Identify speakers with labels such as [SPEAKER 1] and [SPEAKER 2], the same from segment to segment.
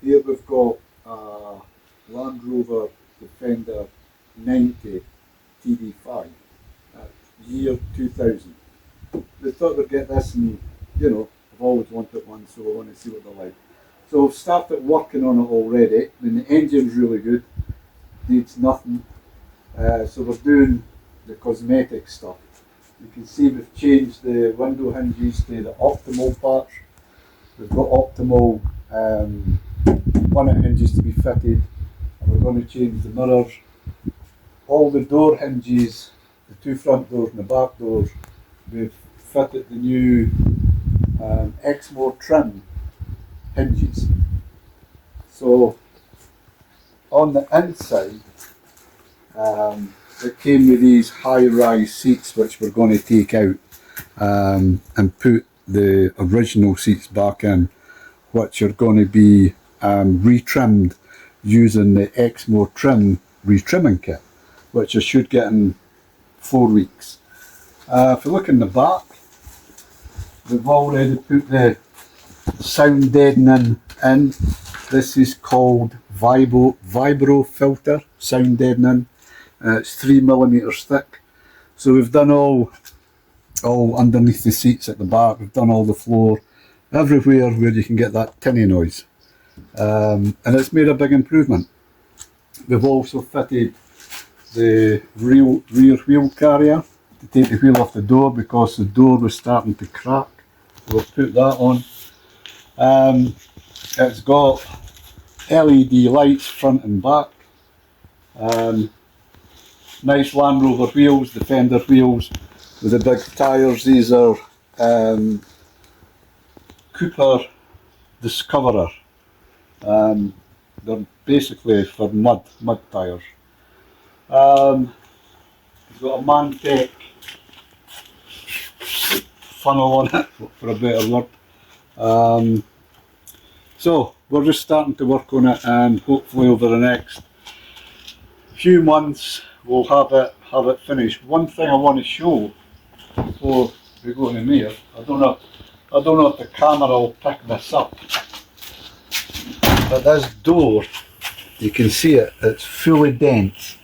[SPEAKER 1] Here we've got a Land Rover Defender 90 TD5, year 2000. We thought we'd get this, and I've always wanted one, so I want to see what they're like. So I've started working on it already. I mean, the engine's really good, needs nothing. So we're doing the cosmetic stuff. You can see we've changed the window hinges to the optimal parts. We've got optimal bonnet hinges to be fitted, and we're going to change the mirrors. All the door hinges, the two front doors and the back doors, we've fitted the new Exmoor trim hinges. So on the inside, it came with these high-rise seats which we're going to take out and put the original seats back in, which are going to be retrimmed using the Exmoor trim retrimming kit, which I should get in 4 weeks. If you look in the back, we've already put the sound deadening in. This is called Vibro filter sound deadening. It's 3mm thick. So we've done all underneath the seats at the back. We've done all the floor, everywhere where you can get that tinny noise, and it's made a big improvement. We've also fitted the rear wheel carrier to take the wheel off the door because the door was starting to crack. We'll put that on. It's got LED lights front and back. Nice Land Rover wheels, Defender wheels with the big tyres. These are Cooper Discoverer. They're basically for mud tyres. It's got a Mantec funnel on it, for a better word. So we're just starting to work on it, and hopefully over the next few months we'll have it finished. One thing I want to show before we go in there, I don't know if the camera will pick this up, but this door, you can see it's fully dents,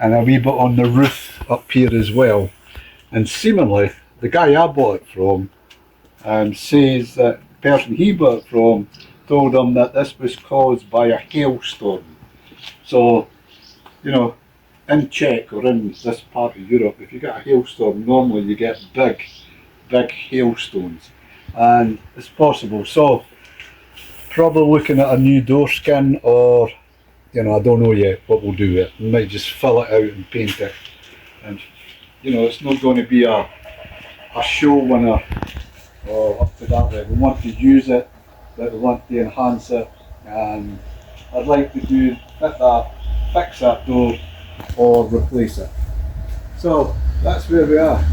[SPEAKER 1] and a wee bit on the roof up here as well. And seemingly the guy I bought it from says that the person he bought it from told him that this was caused by a hailstorm. So, in Czech or in this part of Europe, if you get a hailstorm, normally you get big hailstones, and it's possible. So probably looking at a new door skin, or I don't know yet what we'll do with it. We might just fill it out and paint it, and it's not going to be a show winner or up to that level. We want to use it, but we want to enhance it, and I'd like to fix that door or replace it. So that's where we are.